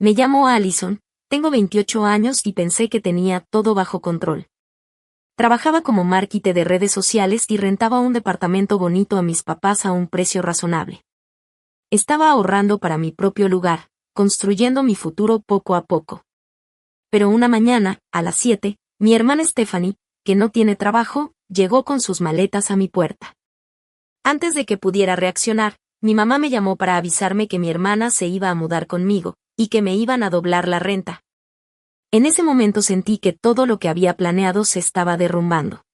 Me llamo Allison, tengo 28 años y pensé que tenía todo bajo control. Trabajaba como marketer de redes sociales y rentaba un departamento bonito a mis papás a un precio razonable. Estaba ahorrando para mi propio lugar, construyendo mi futuro poco a poco. Pero una mañana, a las 7, mi hermana Stephanie, que no tiene trabajo, llegó con sus maletas a mi puerta. Antes de que pudiera reaccionar, mi mamá me llamó para avisarme que mi hermana se iba a mudar conmigo, y que me iban a doblar la renta. En ese momento sentí que todo lo que había planeado se estaba derrumbando.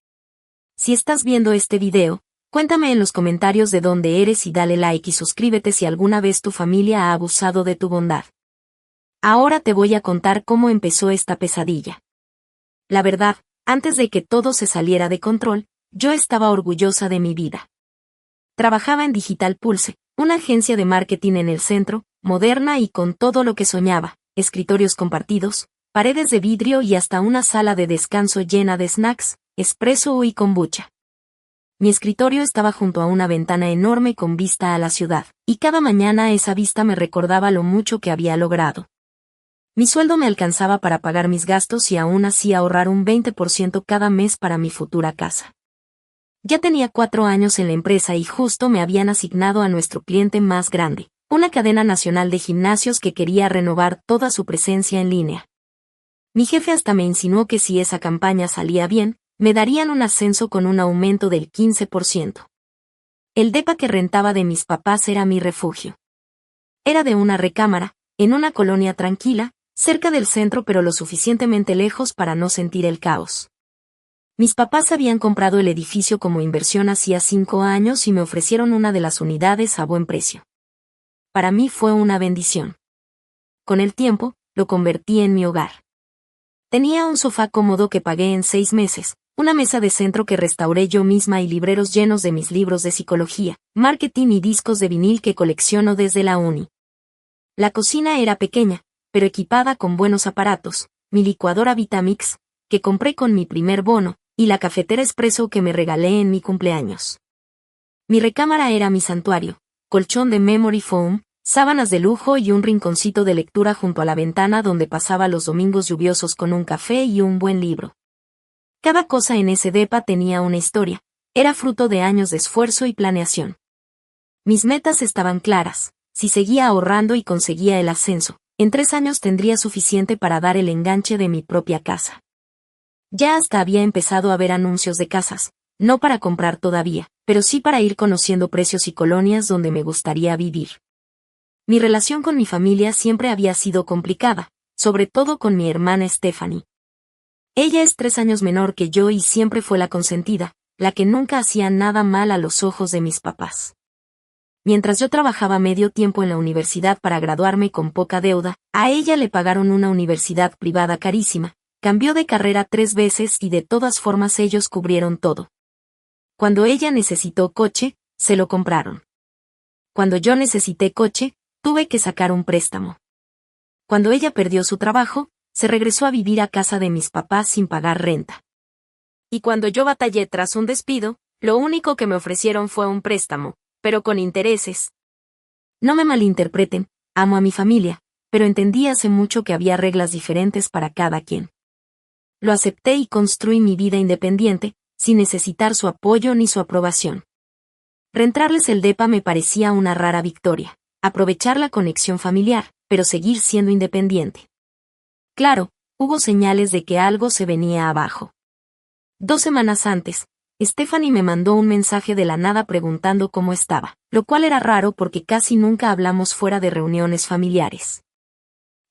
Si estás viendo este video, cuéntame en los comentarios de dónde eres y dale like y suscríbete si alguna vez tu familia ha abusado de tu bondad. Ahora te voy a contar cómo empezó esta pesadilla. La verdad, antes de que todo se saliera de control, yo estaba orgullosa de mi vida. Trabajaba en Digital Pulse, una agencia de marketing en el centro, moderna y con todo lo que soñaba, escritorios compartidos, paredes de vidrio y hasta una sala de descanso llena de snacks, espresso y kombucha. Mi escritorio estaba junto a una ventana enorme con vista a la ciudad, y cada mañana esa vista me recordaba lo mucho que había logrado. Mi sueldo me alcanzaba para pagar mis gastos y aún así ahorrar un 20% cada mes para mi futura casa. Ya tenía 4 años en la empresa y justo me habían asignado a nuestro cliente más grande, una cadena nacional de gimnasios que quería renovar toda su presencia en línea. Mi jefe hasta me insinuó que si esa campaña salía bien, me darían un ascenso con un aumento del 15%. El depa que rentaba de mis papás era mi refugio. Era de una recámara, en una colonia tranquila, cerca del centro pero lo suficientemente lejos para no sentir el caos. Mis papás habían comprado el edificio como inversión hacía 5 años y me ofrecieron una de las unidades a buen precio. Para mí fue una bendición. Con el tiempo, lo convertí en mi hogar. Tenía un sofá cómodo que pagué en 6 meses, una mesa de centro que restauré yo misma y libreros llenos de mis libros de psicología, marketing y discos de vinil que colecciono desde la uni. La cocina era pequeña, pero equipada con buenos aparatos, mi licuadora Vitamix, que compré con mi primer bono, y la cafetera expreso que me regalé en mi cumpleaños. Mi recámara era mi santuario, colchón de memory foam, sábanas de lujo y un rinconcito de lectura junto a la ventana donde pasaba los domingos lluviosos con un café y un buen libro. Cada cosa en ese depa tenía una historia, era fruto de años de esfuerzo y planeación. Mis metas estaban claras, si seguía ahorrando y conseguía el ascenso, en 3 años tendría suficiente para dar el enganche de mi propia casa. Ya hasta había empezado a ver anuncios de casas, no para comprar todavía, pero sí para ir conociendo precios y colonias donde me gustaría vivir. Mi relación con mi familia siempre había sido complicada, sobre todo con mi hermana Stephanie. Ella es 3 años menor que yo y siempre fue la consentida, la que nunca hacía nada mal a los ojos de mis papás. Mientras yo trabajaba medio tiempo en la universidad para graduarme con poca deuda, a ella le pagaron una universidad privada carísima, cambió de carrera 3 veces y de todas formas ellos cubrieron todo. Cuando ella necesitó coche, se lo compraron. Cuando yo necesité coche, tuve que sacar un préstamo. Cuando ella perdió su trabajo, se regresó a vivir a casa de mis papás sin pagar renta. Y cuando yo batallé tras un despido, lo único que me ofrecieron fue un préstamo, pero con intereses. No me malinterpreten, amo a mi familia, pero entendí hace mucho que había reglas diferentes para cada quien. Lo acepté y construí mi vida independiente, sin necesitar su apoyo ni su aprobación. Rentarles el depa me parecía una rara victoria, aprovechar la conexión familiar, pero seguir siendo independiente. Claro, hubo señales de que algo se venía abajo. 2 semanas antes, Stephanie me mandó un mensaje de la nada preguntando cómo estaba, lo cual era raro porque casi nunca hablamos fuera de reuniones familiares.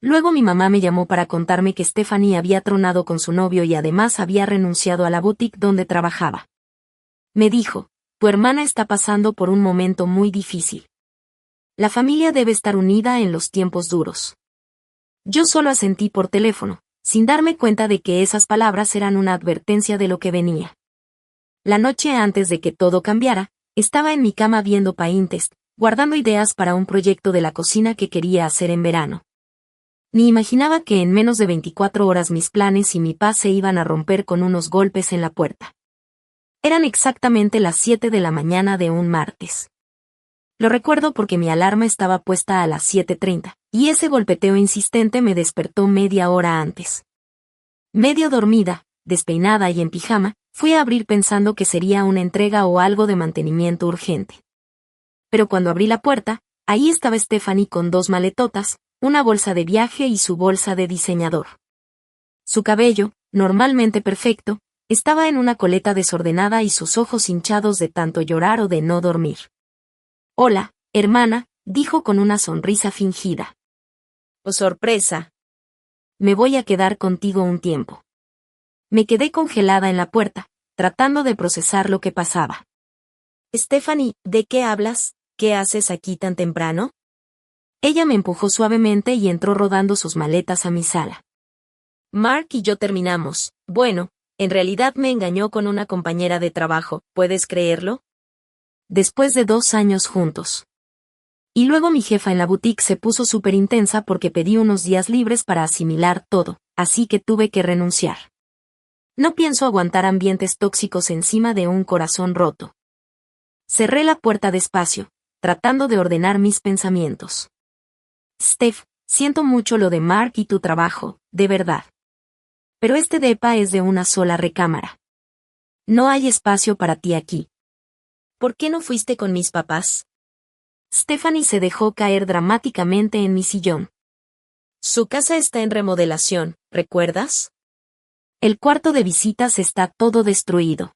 Luego mi mamá me llamó para contarme que Stephanie había tronado con su novio y además había renunciado a la boutique donde trabajaba. Me dijo, tu hermana está pasando por un momento muy difícil. La familia debe estar unida en los tiempos duros. Yo solo asentí por teléfono, sin darme cuenta de que esas palabras eran una advertencia de lo que venía. La noche antes de que todo cambiara, estaba en mi cama viendo Pinterest, guardando ideas para un proyecto de la cocina que quería hacer en verano. Ni imaginaba que en menos de 24 horas mis planes y mi paz se iban a romper con unos golpes en la puerta. Eran exactamente las 7 de la mañana de un martes. Lo recuerdo porque mi alarma estaba puesta a las 7:30, y ese golpeteo insistente me despertó media hora antes. Medio dormida, despeinada y en pijama, fui a abrir pensando que sería una entrega o algo de mantenimiento urgente. Pero cuando abrí la puerta, ahí estaba Stephanie con 2 maletotas, una bolsa de viaje y su bolsa de diseñador. Su cabello, normalmente perfecto, estaba en una coleta desordenada y sus ojos hinchados de tanto llorar o de no dormir. «Hola, hermana», dijo con una sonrisa fingida. «Oh, sorpresa. Me voy a quedar contigo un tiempo». Me quedé congelada en la puerta, tratando de procesar lo que pasaba. «Stephanie, ¿de qué hablas? ¿Qué haces aquí tan temprano?» Ella me empujó suavemente y entró rodando sus maletas a mi sala. «Mark y yo terminamos. Bueno, en realidad me engañó con una compañera de trabajo, ¿puedes creerlo? Después de 2 años juntos. Y luego mi jefa en la boutique se puso súper intensa porque pedí unos días libres para asimilar todo, así que tuve que renunciar. No pienso aguantar ambientes tóxicos encima de un corazón roto». Cerré la puerta despacio, tratando de ordenar mis pensamientos. «Steph, siento mucho lo de Mark y tu trabajo, de verdad. Pero este depa es de una sola recámara. No hay espacio para ti aquí. ¿Por qué no fuiste con mis papás?» Stephanie se dejó caer dramáticamente en mi sillón. «Su casa está en remodelación, ¿recuerdas? El cuarto de visitas está todo destruido.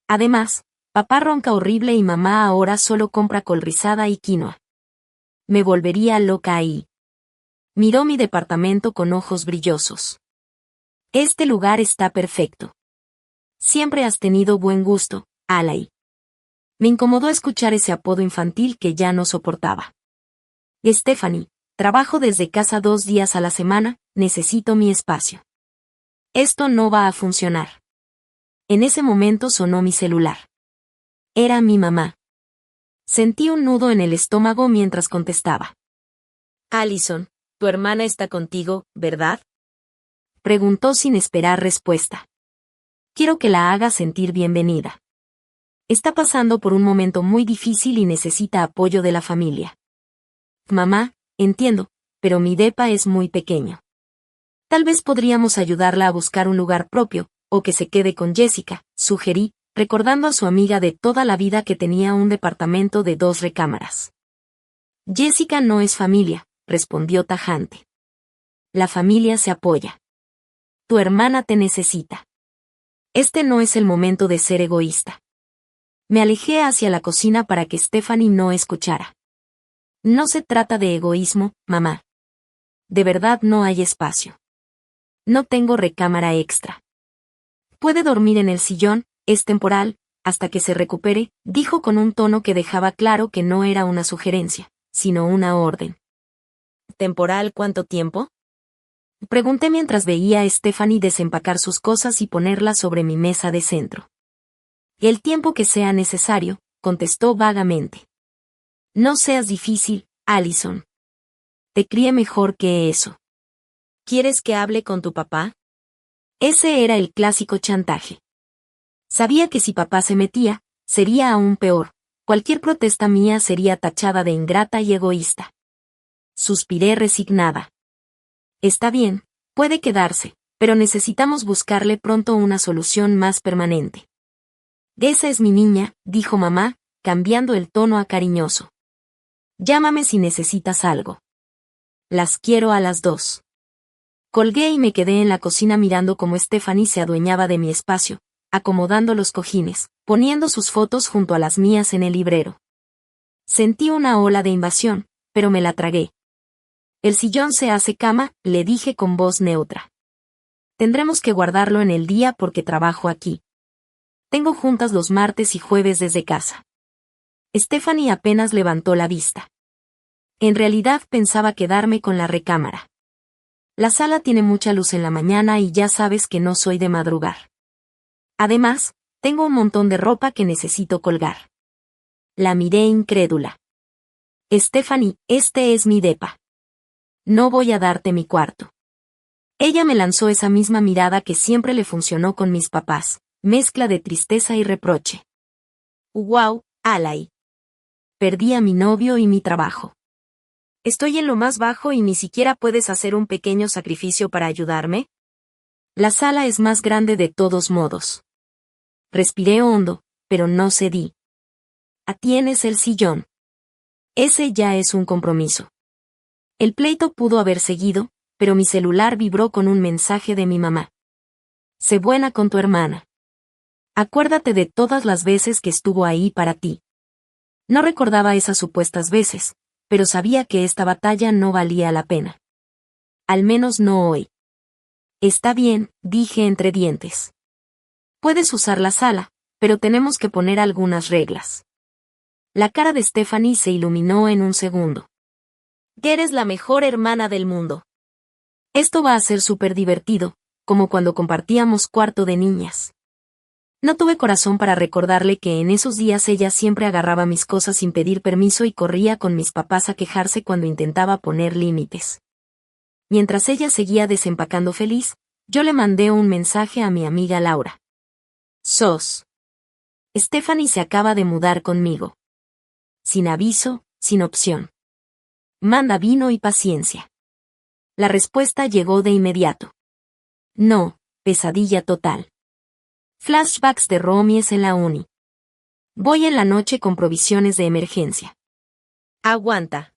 Además, papá ronca horrible y mamá ahora solo compra col rizada y quinoa. Me volvería loca ahí». Miró mi departamento con ojos brillosos. «Este lugar está perfecto. Siempre has tenido buen gusto, Alay». Me incomodó escuchar ese apodo infantil que ya no soportaba. «Stephanie, trabajo desde casa 2 días a la semana, necesito mi espacio. Esto no va a funcionar». En ese momento sonó mi celular. Era mi mamá. Sentí un nudo en el estómago mientras contestaba. «Allison, tu hermana está contigo, ¿verdad?», preguntó sin esperar respuesta. «Quiero que la haga sentir bienvenida. Está pasando por un momento muy difícil y necesita apoyo de la familia». «Mamá, entiendo, pero mi depa es muy pequeño. Tal vez podríamos ayudarla a buscar un lugar propio, o que se quede con Jessica», sugerí, recordando a su amiga de toda la vida que tenía un departamento de 2 recámaras. «Jessica no es familia», respondió tajante. «La familia se apoya. Tu hermana te necesita. Este no es el momento de ser egoísta». Me alejé hacia la cocina para que Stephanie no escuchara. «No se trata de egoísmo, mamá. De verdad no hay espacio. No tengo recámara extra. Puede dormir en el sillón, es temporal, hasta que se recupere», dijo con un tono que dejaba claro que no era una sugerencia, sino una orden. «¿Temporal cuánto tiempo?», pregunté mientras veía a Stephanie desempacar sus cosas y ponerlas sobre mi mesa de centro. «El tiempo que sea necesario», contestó vagamente. «No seas difícil, Allison. Te crié mejor que eso. ¿Quieres que hable con tu papá?». Ese era el clásico chantaje. Sabía que si papá se metía, sería aún peor. Cualquier protesta mía sería tachada de ingrata y egoísta. Suspiré resignada. «Está bien, puede quedarse, pero necesitamos buscarle pronto una solución más permanente». «Esa es mi niña», dijo mamá, cambiando el tono a cariñoso. «Llámame si necesitas algo. Las quiero a las 2». Colgué y me quedé en la cocina mirando cómo Stephanie se adueñaba de mi espacio, acomodando los cojines, poniendo sus fotos junto a las mías en el librero. Sentí una ola de invasión, pero me la tragué. «El sillón se hace cama», le dije con voz neutra. «Tendremos que guardarlo en el día porque trabajo aquí. Tengo juntas los martes y jueves desde casa». Stephanie apenas levantó la vista. En realidad pensaba quedarme con la recámara. La sala tiene mucha luz en la mañana y ya sabes que no soy de madrugar. Además, tengo un montón de ropa que necesito colgar. La miré incrédula. «Stephanie, este es mi depa. No voy a darte mi cuarto». Ella me lanzó esa misma mirada que siempre le funcionó con mis papás, mezcla de tristeza y reproche. «Wow, Alay. perdí a mi novio y mi trabajo. Estoy en lo más bajo y ni siquiera puedes hacer un pequeño sacrificio para ayudarme. La sala es más grande de todos modos. Respiré hondo, pero no cedí. Tienes el sillón. Ese ya es un compromiso. El pleito pudo haber seguido, pero mi celular vibró con un mensaje de mi mamá. Sé buena con tu hermana. Acuérdate de todas las veces que estuvo ahí para ti. No recordaba esas supuestas veces, pero sabía que esta batalla no valía la pena. Al menos no hoy. Está bien, dije entre dientes. Puedes usar la sala, pero tenemos que poner algunas reglas. La cara de Stephanie se iluminó en un segundo. Eres la mejor hermana del mundo. Esto va a ser súper divertido, como cuando compartíamos cuarto de niñas. No tuve corazón para recordarle que en esos días ella siempre agarraba mis cosas sin pedir permiso y corría con mis papás a quejarse cuando intentaba poner límites. Mientras ella seguía desempacando feliz, yo le mandé un mensaje a mi amiga Laura. Stephanie se acaba de mudar conmigo. Sin aviso, sin opción. Manda vino y paciencia. La respuesta llegó de inmediato. No, pesadilla total. Flashbacks de Romies en la uni. Voy en la noche con provisiones de emergencia. Aguanta.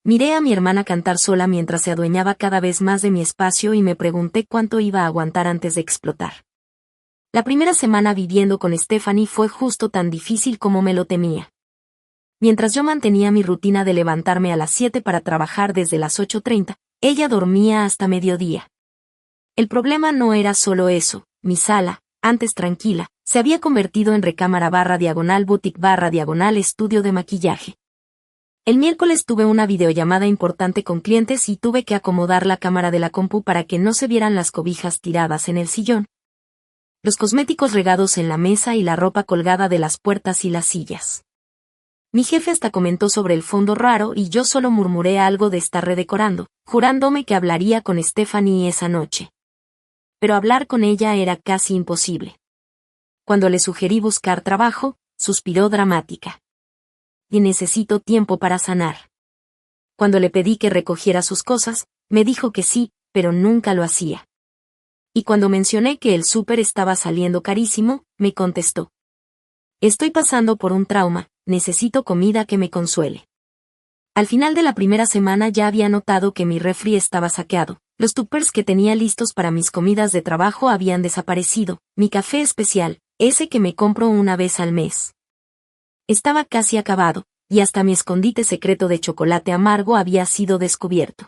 Miré a mi hermana cantar sola mientras se adueñaba cada vez más de mi espacio y me pregunté cuánto iba a aguantar antes de explotar. La primera semana viviendo con Stephanie fue justo tan difícil como me lo temía. Mientras yo mantenía mi rutina de levantarme a las 7 para trabajar desde las 8:30, ella dormía hasta mediodía. El problema no era solo eso, mi sala, antes tranquila, se había convertido en recámara / boutique / estudio de maquillaje. El miércoles tuve una videollamada importante con clientes y tuve que acomodar la cámara de la compu para que no se vieran las cobijas tiradas en el sillón, los cosméticos regados en la mesa y la ropa colgada de las puertas y las sillas. Mi jefe hasta comentó sobre el fondo raro y yo solo murmuré algo de estar redecorando, jurándome que hablaría con Stephanie esa noche. Pero hablar con ella era casi imposible. Cuando le sugerí buscar trabajo, suspiró dramática. Y necesito tiempo para sanar. Cuando le pedí que recogiera sus cosas, me dijo que sí, pero nunca lo hacía. Y cuando mencioné que el súper estaba saliendo carísimo, me contestó. Estoy pasando por un trauma, necesito comida que me consuele. Al final de la primera semana ya había notado que mi refri estaba saqueado, los tuppers que tenía listos para mis comidas de trabajo habían desaparecido, mi café especial, ese que me compro una vez al mes. Estaba casi acabado, y hasta mi escondite secreto de chocolate amargo había sido descubierto.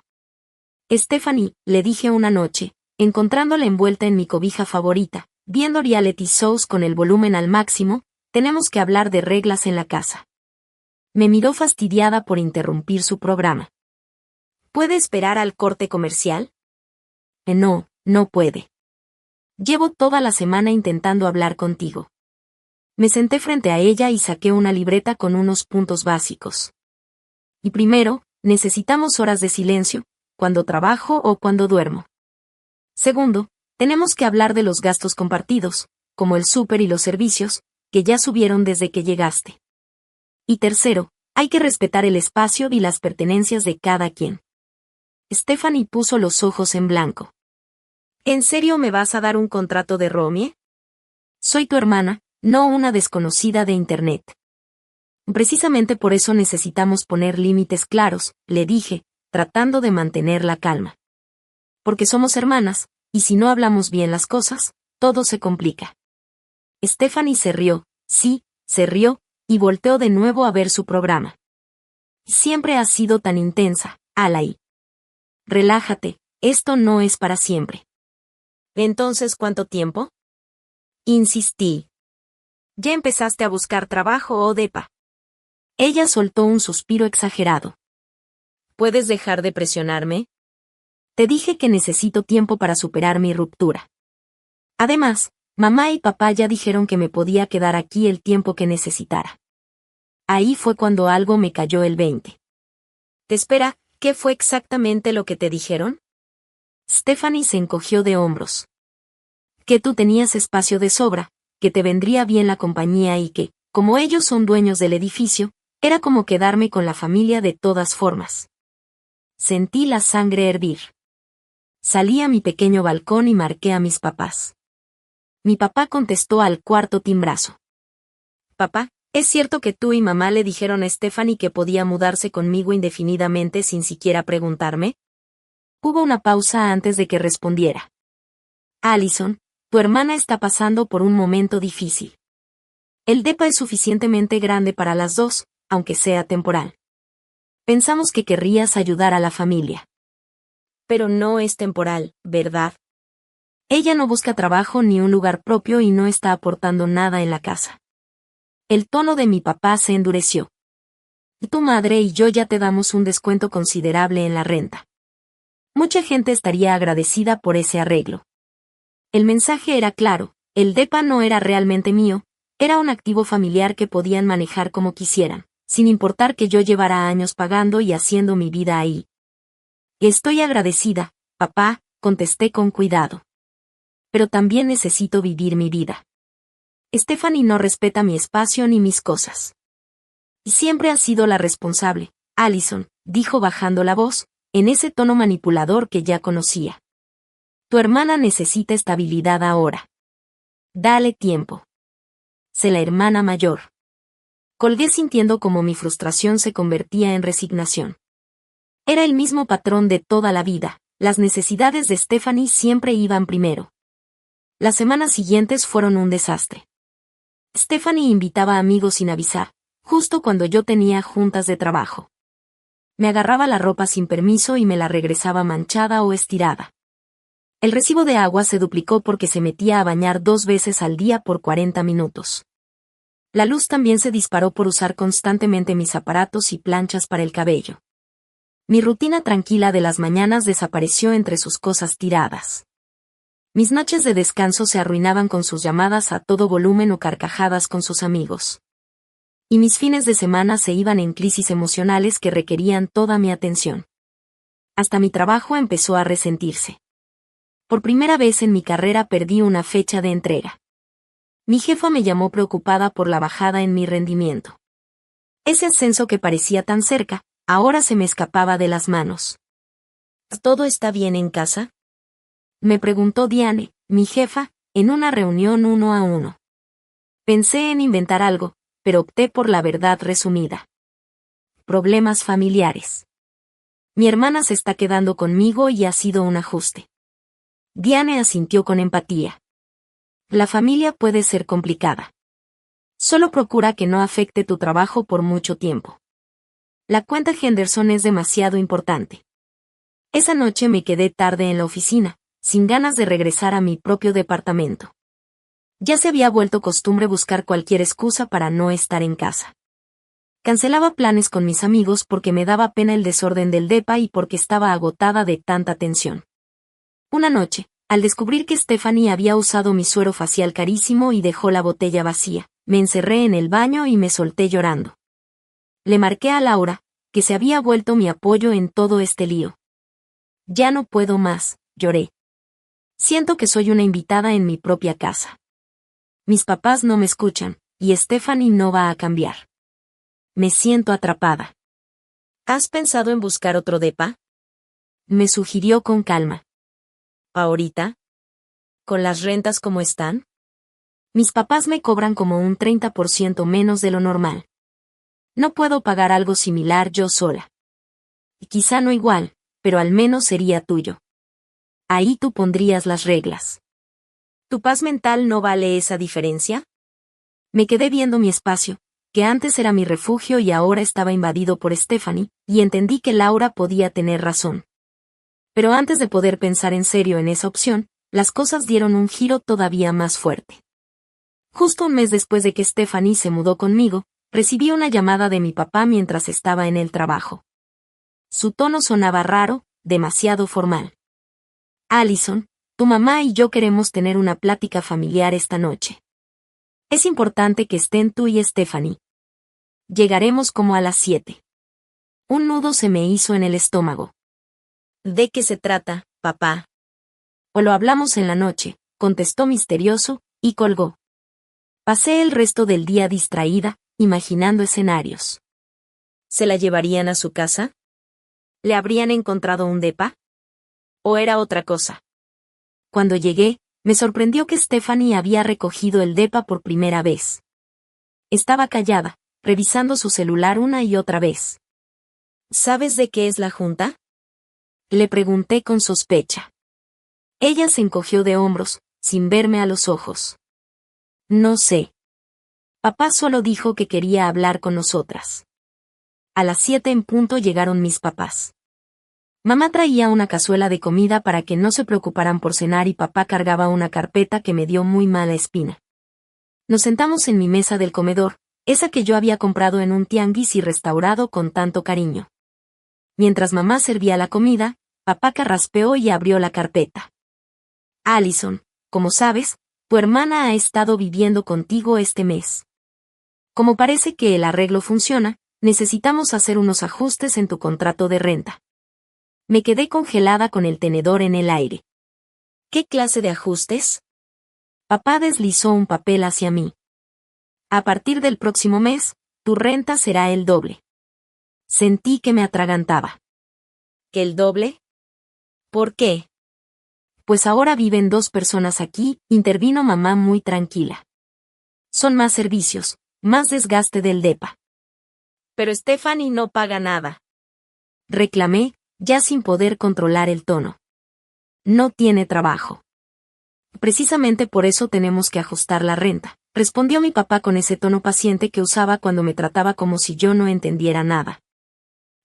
Stephanie, le dije una noche, encontrándola envuelta en mi cobija favorita, viendo reality shows con el volumen al máximo, tenemos que hablar de reglas en la casa. Me miró fastidiada por interrumpir su programa. ¿Puede esperar al corte comercial? No, no puede. Llevo toda la semana intentando hablar contigo. Me senté frente a ella y saqué una libreta con unos puntos básicos. Y primero, necesitamos horas de silencio, cuando trabajo o cuando duermo. Segundo, tenemos que hablar de los gastos compartidos, como el súper y los servicios, que ya subieron desde que llegaste. Y tercero, hay que respetar el espacio y las pertenencias de cada quien. Stephanie puso los ojos en blanco. ¿En serio me vas a dar un contrato de roomie? Soy tu hermana, no una desconocida de internet. Precisamente por eso necesitamos poner límites claros, le dije, tratando de mantener la calma. Porque somos hermanas, y si no hablamos bien las cosas, todo se complica. Stephanie se rió, sí, se rió, y volteó de nuevo a ver su programa. Siempre has sido tan intensa, Alai. Relájate, esto no es para siempre. ¿Entonces cuánto tiempo? Insistí. ¿Ya empezaste a buscar trabajo o depa? Ella soltó un suspiro exagerado. ¿Puedes dejar de presionarme? Te dije que necesito tiempo para superar mi ruptura. Además, mamá y papá ya dijeron que me podía quedar aquí el tiempo que necesitara. Ahí fue cuando algo me cayó el 20. ¿Te espera? ¿Qué fue exactamente lo que te dijeron? Stephanie se encogió de hombros. Que tú tenías espacio de sobra, que te vendría bien la compañía y que, como ellos son dueños del edificio, Era como quedarme con la familia de todas formas. Sentí la sangre hervir. Salí a mi pequeño balcón y marqué a mis papás. Mi papá contestó al cuarto timbrazo. Papá, ¿es cierto que tú y mamá le dijeron a Stephanie que podía mudarse conmigo indefinidamente sin siquiera preguntarme? Hubo una pausa antes de que respondiera. Allison, tu hermana está pasando por un momento difícil. El depa es suficientemente grande para las dos, aunque sea temporal. Pensamos que querrías ayudar a la familia. Pero no es temporal, ¿verdad? Ella no busca trabajo ni un lugar propio y no está aportando nada en la casa. El tono de mi papá se endureció. Tu madre y yo ya te damos un descuento considerable en la renta. Mucha gente estaría agradecida por ese arreglo. El mensaje era claro, el depa no era realmente mío, era un activo familiar que podían manejar como quisieran, sin importar que yo llevara años pagando y haciendo mi vida ahí. Estoy agradecida, papá, contesté con cuidado. Pero también necesito vivir mi vida. Stephanie no respeta mi espacio ni mis cosas. Y siempre ha sido la responsable, Allison, dijo bajando la voz, en ese tono manipulador que ya conocía. Tu hermana necesita estabilidad ahora. Dale tiempo. Sé la hermana mayor. Colgué sintiendo como mi frustración se convertía en resignación. Era el mismo patrón de toda la vida, las necesidades de Stephanie siempre iban primero. Las semanas siguientes fueron un desastre. Stephanie invitaba amigos sin avisar, justo cuando yo tenía juntas de trabajo. Me agarraba la ropa sin permiso y me la regresaba manchada o estirada. El recibo de agua se duplicó porque se metía a bañar 2 veces al día por 40 minutos. La luz también se disparó por usar constantemente mis aparatos y planchas para el cabello. Mi rutina tranquila de las mañanas desapareció entre sus cosas tiradas. Mis noches de descanso se arruinaban con sus llamadas a todo volumen o carcajadas con sus amigos. Y mis fines de semana se iban en crisis emocionales que requerían toda mi atención. Hasta mi trabajo empezó a resentirse. Por primera vez en mi carrera perdí una fecha de entrega. Mi jefa me llamó preocupada por la bajada en mi rendimiento. Ese ascenso que parecía tan cerca, ahora se me escapaba de las manos. ¿Todo está bien en casa?, me preguntó Diane, mi jefa, en una reunión 1-a-1. Pensé en inventar algo, pero opté por la verdad resumida. Problemas familiares. Mi hermana se está quedando conmigo y ha sido un ajuste. Diane asintió con empatía. La familia puede ser complicada. Solo procura que no afecte tu trabajo por mucho tiempo. La cuenta Henderson es demasiado importante. Esa noche me quedé tarde en la oficina, sin ganas de regresar a mi propio departamento. Ya se había vuelto costumbre buscar cualquier excusa para no estar en casa. Cancelaba planes con mis amigos porque me daba pena el desorden del depa y porque estaba agotada de tanta tensión. Una noche, al descubrir que Stephanie había usado mi suero facial carísimo y dejó la botella vacía, me encerré en el baño y me solté llorando. Le marqué a Laura, que se había vuelto mi apoyo en todo este lío. Ya no puedo más, lloré. Siento que soy una invitada en mi propia casa. Mis papás no me escuchan, y Stephanie no va a cambiar. Me siento atrapada. ¿Has pensado en buscar otro depa?, me sugirió con calma. ¿Ahorita? ¿Con las rentas como están? Mis papás me cobran como un 30% menos de lo normal. No puedo pagar algo similar yo sola. Y quizá no igual, pero al menos sería tuyo. Ahí tú pondrías las reglas. ¿Tu paz mental no vale esa diferencia? Me quedé viendo mi espacio, que antes era mi refugio y ahora estaba invadido por Stephanie, y entendí que Laura podía tener razón. Pero antes de poder pensar en serio en esa opción, las cosas dieron un giro todavía más fuerte. Justo un mes después de que Stephanie se mudó conmigo, recibí una llamada de mi papá mientras estaba en el trabajo. Su tono sonaba raro, demasiado formal. Allison, tu mamá y yo queremos tener una plática familiar esta noche. Es importante que estén tú y Stephanie. Llegaremos como a las 7. Un nudo se me hizo en el estómago. ¿De qué se trata, papá? O lo hablamos en la noche, contestó misterioso, y colgó. Pasé el resto del día distraída, imaginando escenarios. ¿Se la llevarían a su casa? ¿Le habrían encontrado un depa? ¿O era otra cosa? Cuando llegué, me sorprendió que Stephanie había recogido el depa por primera vez. Estaba callada, revisando su celular una y otra vez. ¿Sabes de qué es la junta? Le pregunté con sospecha. Ella se encogió de hombros, sin verme a los ojos. No sé. Papá solo dijo que quería hablar con nosotras. A las 7 en punto llegaron mis papás. Mamá traía una cazuela de comida para que no se preocuparan por cenar y papá cargaba una carpeta que me dio muy mala espina. Nos sentamos en mi mesa del comedor, esa que yo había comprado en un tianguis y restaurado con tanto cariño. Mientras mamá servía la comida, papá carraspeó y abrió la carpeta. Allison, como sabes, tu hermana ha estado viviendo contigo este mes. Como parece que el arreglo funciona, necesitamos hacer unos ajustes en tu contrato de renta. Me quedé congelada con el tenedor en el aire. ¿Qué clase de ajustes? Papá deslizó un papel hacia mí. A partir del próximo mes, tu renta será el doble. Sentí que me atragantaba. ¿Que el doble? ¿Por qué? Pues ahora viven 2 personas aquí, intervino mamá muy tranquila. Son más servicios, más desgaste del depa. Pero Stephanie no paga nada. Reclamé, ya sin poder controlar el tono. No tiene trabajo. Precisamente por eso tenemos que ajustar la renta, respondió mi papá con ese tono paciente que usaba cuando me trataba como si yo no entendiera nada.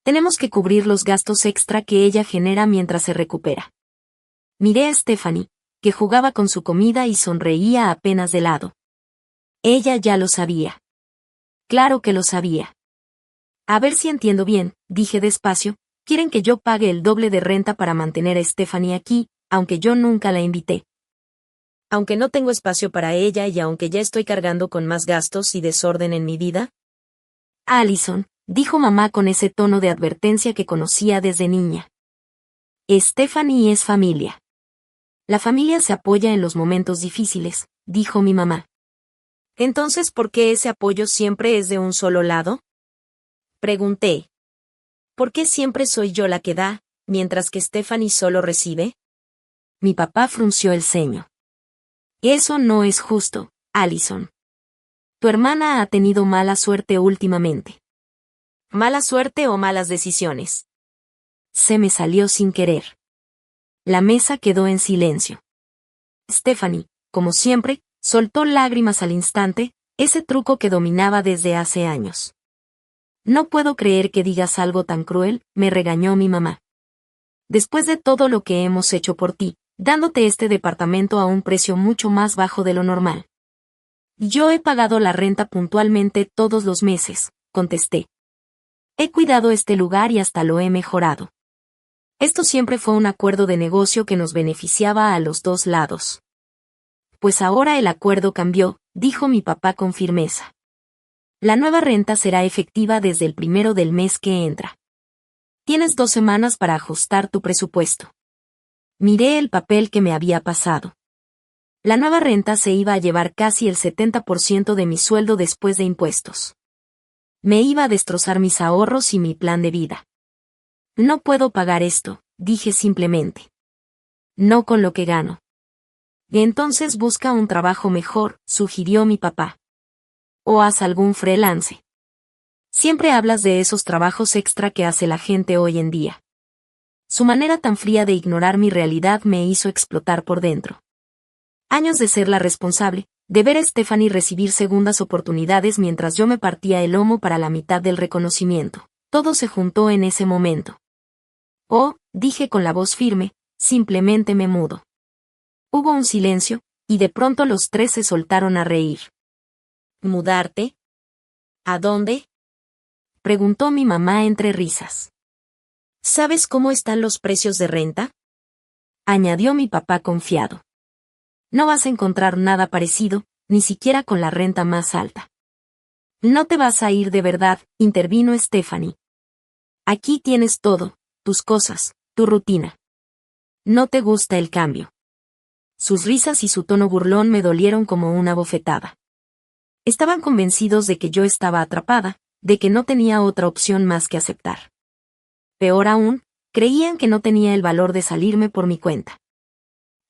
Tenemos que cubrir los gastos extra que ella genera mientras se recupera. Miré a Stephanie, que jugaba con su comida y sonreía apenas de lado. Ella ya lo sabía. Claro que lo sabía. A ver si entiendo bien, dije despacio, quieren que yo pague el doble de renta para mantener a Stephanie aquí, aunque yo nunca la invité. Aunque no tengo espacio para ella y aunque ya estoy cargando con más gastos y desorden en mi vida. Allison, dijo mamá con ese tono de advertencia que conocía desde niña. Stephanie es familia. La familia se apoya en los momentos difíciles, dijo mi mamá. Entonces, ¿por qué ese apoyo siempre es de un solo lado? Pregunté. ¿Por qué siempre soy yo la que da, mientras que Stephanie solo recibe? Mi papá frunció el ceño. Eso no es justo, Allison. Tu hermana ha tenido mala suerte últimamente. ¿Mala suerte o malas decisiones? Se me salió sin querer. La mesa quedó en silencio. Stephanie, como siempre, soltó lágrimas al instante, ese truco que dominaba desde hace años. No puedo creer que digas algo tan cruel, me regañó mi mamá. Después de todo lo que hemos hecho por ti, dándote este departamento a un precio mucho más bajo de lo normal. Yo he pagado la renta puntualmente todos los meses, contesté. He cuidado este lugar y hasta lo he mejorado. Esto siempre fue un acuerdo de negocio que nos beneficiaba a los 2 lados. Pues ahora el acuerdo cambió, dijo mi papá con firmeza. La nueva renta será efectiva desde el 1 del mes que entra. Tienes 2 semanas para ajustar tu presupuesto. Miré el papel que me había pasado. La nueva renta se iba a llevar casi el 70% de mi sueldo después de impuestos. Me iba a destrozar mis ahorros y mi plan de vida. No puedo pagar esto, dije simplemente. No con lo que gano. Entonces busca un trabajo mejor, sugirió mi papá. O haz algún freelance. Siempre hablas de esos trabajos extra que hace la gente hoy en día. Su manera tan fría de ignorar mi realidad me hizo explotar por dentro. Años de ser la responsable, de ver a Stephanie recibir segundas oportunidades mientras yo me partía el lomo para la mitad del reconocimiento. Todo se juntó en ese momento. Oh, dije con la voz firme, simplemente me mudo. Hubo un silencio, y de pronto los 3 se soltaron a reír. ¿Mudarte? ¿A dónde? Preguntó mi mamá entre risas. ¿Sabes cómo están los precios de renta? Añadió mi papá confiado. No vas a encontrar nada parecido, ni siquiera con la renta más alta. No te vas a ir de verdad, intervino Stephanie. Aquí tienes todo, tus cosas, tu rutina. No te gusta el cambio. Sus risas y su tono burlón me dolieron como una bofetada. Estaban convencidos de que yo estaba atrapada, de que no tenía otra opción más que aceptar. Peor aún, creían que no tenía el valor de salirme por mi cuenta.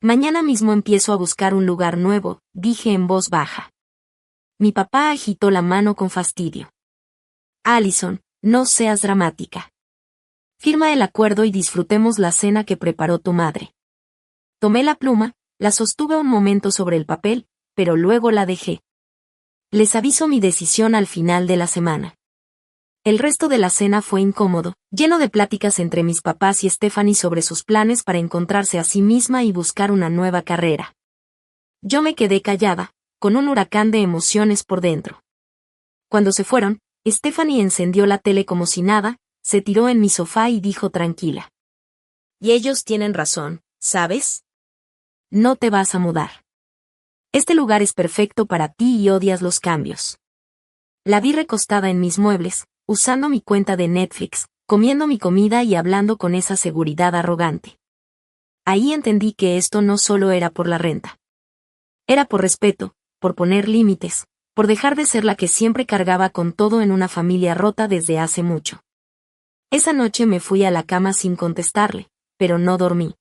Mañana mismo empiezo a buscar un lugar nuevo, dije en voz baja. Mi papá agitó la mano con fastidio. Allison, no seas dramática. Firma el acuerdo y disfrutemos la cena que preparó tu madre. Tomé la pluma, la sostuve un momento sobre el papel, pero luego la dejé. Les aviso mi decisión al final de la semana. El resto de la cena fue incómodo, lleno de pláticas entre mis papás y Stephanie sobre sus planes para encontrarse a sí misma y buscar una nueva carrera. Yo me quedé callada, con un huracán de emociones por dentro. Cuando se fueron, Stephanie encendió la tele como si nada, se tiró en mi sofá y dijo tranquila. Y ellos tienen razón, ¿sabes? No te vas a mudar. Este lugar es perfecto para ti y odias los cambios. La vi recostada en mis muebles, usando mi cuenta de Netflix, comiendo mi comida y hablando con esa seguridad arrogante. Ahí entendí que esto no solo era por la renta. Era por respeto, por poner límites, por dejar de ser la que siempre cargaba con todo en una familia rota desde hace mucho. Esa noche me fui a la cama sin contestarle, pero no dormí.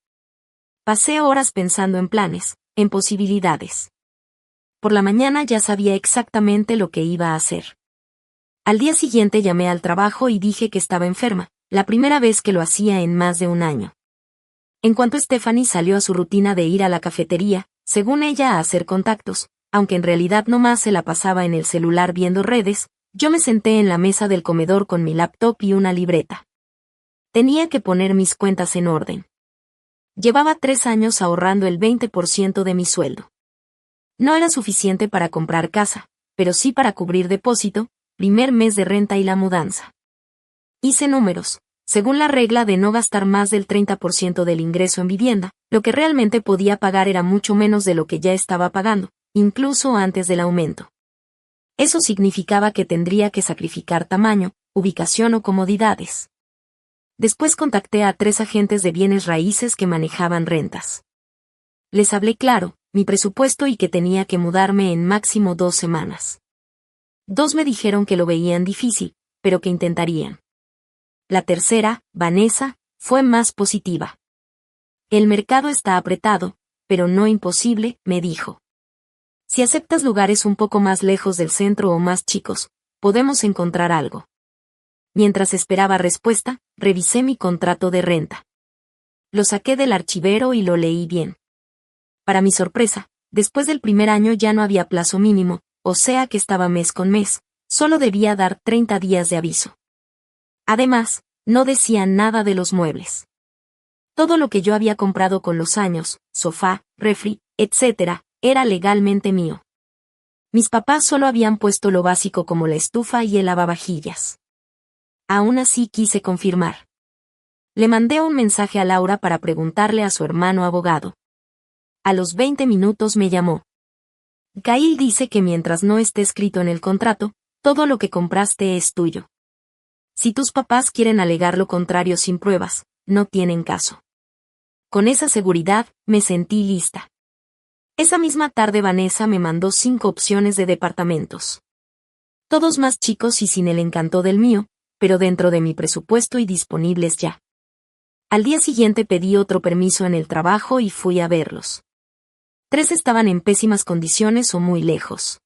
Pasé horas pensando en planes, en posibilidades. Por la mañana ya sabía exactamente lo que iba a hacer. Al día siguiente llamé al trabajo y dije que estaba enferma, la primera vez que lo hacía en más de un año. En cuanto Stephanie salió a su rutina de ir a la cafetería, según ella a hacer contactos, aunque en realidad nomás se la pasaba en el celular viendo redes, yo me senté en la mesa del comedor con mi laptop y una libreta. Tenía que poner mis cuentas en orden. Llevaba 3 años ahorrando el 20% de mi sueldo. No era suficiente para comprar casa, pero sí para cubrir depósito, primer mes de renta y la mudanza. Hice números, según la regla de no gastar más del 30% del ingreso en vivienda, lo que realmente podía pagar era mucho menos de lo que ya estaba pagando, incluso antes del aumento. Eso significaba que tendría que sacrificar tamaño, ubicación o comodidades. Después contacté a 3 agentes de bienes raíces que manejaban rentas. Les hablé claro, mi presupuesto y que tenía que mudarme en máximo 2 semanas. 2 me dijeron que lo veían difícil, pero que intentarían. La tercera, Vanessa, fue más positiva. El mercado está apretado, pero no imposible, me dijo. Si aceptas lugares un poco más lejos del centro o más chicos, podemos encontrar algo. Mientras esperaba respuesta, revisé mi contrato de renta. Lo saqué del archivero y lo leí bien. Para mi sorpresa, después del primer año ya no había plazo mínimo, o sea que estaba mes con mes, solo debía dar 30 días de aviso. Además, no decía nada de los muebles. Todo lo que yo había comprado con los años, sofá, refri, etc., era legalmente mío. Mis papás solo habían puesto lo básico como la estufa y el lavavajillas. Aún así quise confirmar. Le mandé un mensaje a Laura para preguntarle a su hermano abogado. A los 20 minutos me llamó. Gail dice que mientras no esté escrito en el contrato, todo lo que compraste es tuyo. Si tus papás quieren alegar lo contrario sin pruebas, no tienen caso. Con esa seguridad, me sentí lista. Esa misma tarde Vanessa me mandó 5 opciones de departamentos. Todos más chicos y sin el encanto del mío, pero dentro de mi presupuesto y disponibles ya. Al día siguiente pedí otro permiso en el trabajo y fui a verlos. 3 estaban en pésimas condiciones o muy lejos.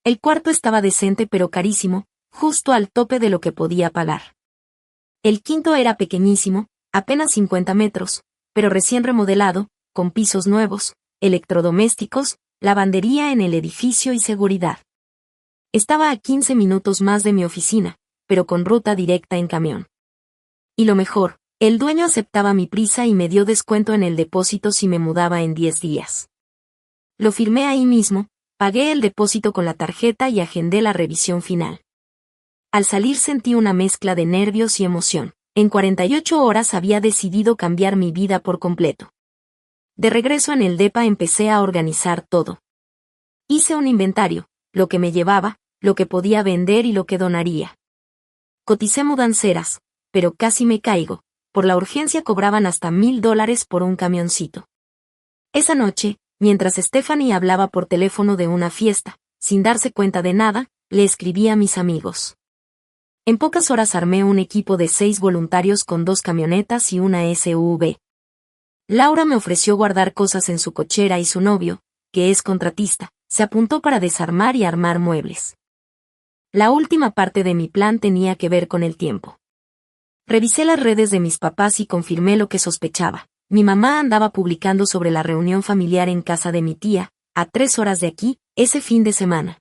El cuarto estaba decente pero carísimo, justo al tope de lo que podía pagar. El quinto era pequeñísimo, apenas 50 metros, pero recién remodelado, con pisos nuevos, electrodomésticos, lavandería en el edificio y seguridad. Estaba a 15 minutos más de mi oficina, pero con ruta directa en camión. Y lo mejor, el dueño aceptaba mi prisa y me dio descuento en el depósito si me mudaba en 10 días. Lo firmé ahí mismo, pagué el depósito con la tarjeta y agendé la revisión final. Al salir sentí una mezcla de nervios y emoción. En 48 horas había decidido cambiar mi vida por completo. De regreso en el depa empecé a organizar todo. Hice un inventario, lo que me llevaba, lo que podía vender y lo que donaría. Coticé mudanceras, pero casi me caigo, por la urgencia cobraban hasta $1,000 por un camioncito. Esa noche, mientras Stephanie hablaba por teléfono de una fiesta, sin darse cuenta de nada, le escribí a mis amigos. En pocas horas armé un equipo de 6 voluntarios con 2 camionetas y una SUV. Laura me ofreció guardar cosas en su cochera y su novio, que es contratista, se apuntó para desarmar y armar muebles. La última parte de mi plan tenía que ver con el tiempo. Revisé las redes de mis papás y confirmé lo que sospechaba. Mi mamá andaba publicando sobre la reunión familiar en casa de mi tía, a 3 horas de aquí, ese fin de semana.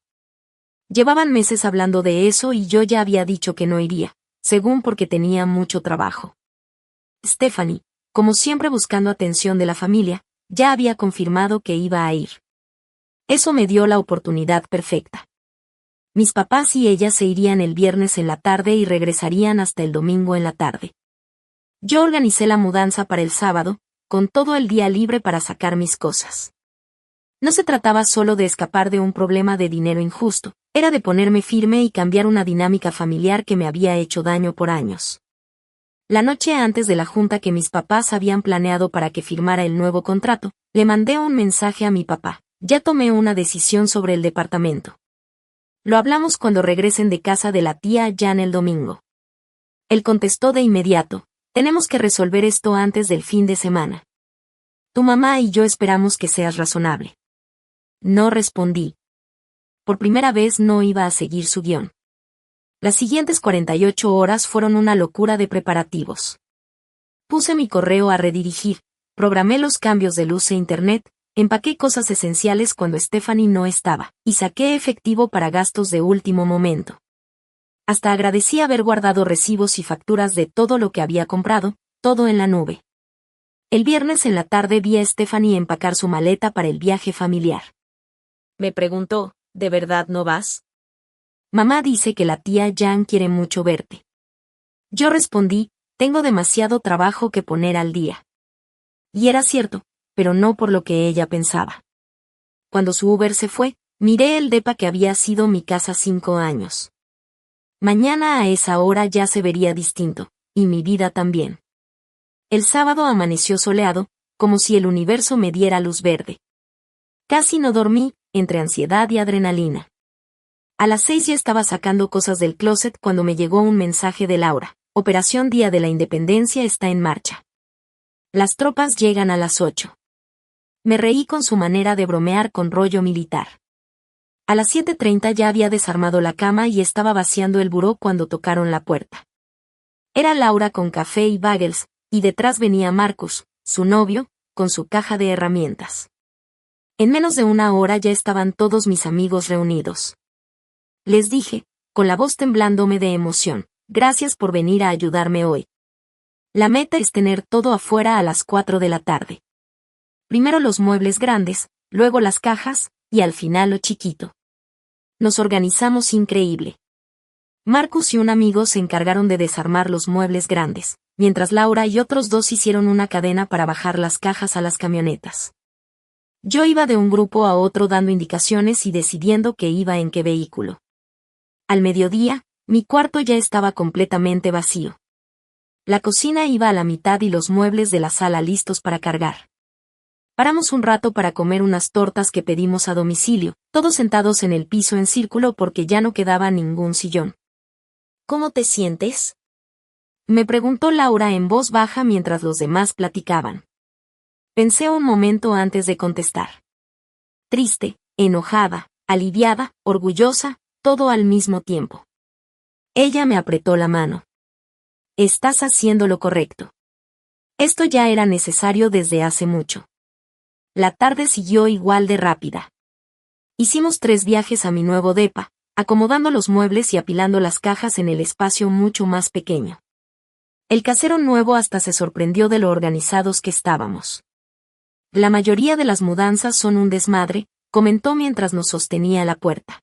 Llevaban meses hablando de eso y yo ya había dicho que no iría, según porque tenía mucho trabajo. Stephanie, como siempre buscando atención de la familia, ya había confirmado que iba a ir. Eso me dio la oportunidad perfecta. Mis papás y ella se irían el viernes en la tarde y regresarían hasta el domingo en la tarde. Yo organicé la mudanza para el sábado, con todo el día libre para sacar mis cosas. No se trataba solo de escapar de un problema de dinero injusto, era de ponerme firme y cambiar una dinámica familiar que me había hecho daño por años. La noche antes de la junta que mis papás habían planeado para que firmara el nuevo contrato, le mandé un mensaje a mi papá. Ya tomé una decisión sobre el departamento. Lo hablamos cuando regresen de casa de la tía Jan el domingo. Él contestó de inmediato, tenemos que resolver esto antes del fin de semana. Tu mamá y yo esperamos que seas razonable. No respondí. Por primera vez no iba a seguir su guión. Las siguientes 48 horas fueron una locura de preparativos. Puse mi correo a redirigir, programé los cambios de luz e internet, empaqué cosas esenciales cuando Stephanie no estaba, y saqué efectivo para gastos de último momento. Hasta agradecí haber guardado recibos y facturas de todo lo que había comprado, todo en la nube. El viernes en la tarde vi a Stephanie empacar su maleta para el viaje familiar. Me preguntó, ¿de verdad no vas? Mamá dice que la tía Jan quiere mucho verte. Yo respondí, tengo demasiado trabajo que poner al día. Y era cierto, pero no por lo que ella pensaba. Cuando su Uber se fue, miré el depa que había sido mi casa 5 años. Mañana a esa hora ya se vería distinto, y mi vida también. El sábado amaneció soleado, como si el universo me diera luz verde. Casi no dormí, entre ansiedad y adrenalina. A las 6 ya estaba sacando cosas del closet cuando me llegó un mensaje de Laura. Operación Día de la Independencia está en marcha. Las tropas llegan a las 8. Me reí con su manera de bromear con rollo militar. A las 7:30 ya había desarmado la cama y estaba vaciando el buró cuando tocaron la puerta. Era Laura con café y bagels, y detrás venía Marcus, su novio, con su caja de herramientas. En menos de una hora ya estaban todos mis amigos reunidos. Les dije, con la voz temblándome de emoción, gracias por venir a ayudarme hoy. La meta es tener todo afuera a las 4 de la tarde. Primero los muebles grandes, luego las cajas, y al final lo chiquito. Nos organizamos increíble. Marcus y un amigo se encargaron de desarmar los muebles grandes, mientras Laura y otros 2 hicieron una cadena para bajar las cajas a las camionetas. Yo iba de un grupo a otro dando indicaciones y decidiendo qué iba en qué vehículo. Al mediodía, mi cuarto ya estaba completamente vacío. La cocina iba a la mitad y los muebles de la sala listos para cargar. Paramos un rato para comer unas tortas que pedimos a domicilio, todos sentados en el piso en círculo porque ya no quedaba ningún sillón. ¿Cómo te sientes?, me preguntó Laura en voz baja mientras los demás platicaban. Pensé un momento antes de contestar. Triste, enojada, aliviada, orgullosa, todo al mismo tiempo. Ella me apretó la mano. Estás haciendo lo correcto. Esto ya era necesario desde hace mucho. La tarde siguió igual de rápida. Hicimos 3 viajes a mi nuevo depa, acomodando los muebles y apilando las cajas en el espacio mucho más pequeño. El casero nuevo hasta se sorprendió de lo organizados que estábamos. La mayoría de las mudanzas son un desmadre, comentó mientras nos sostenía a la puerta.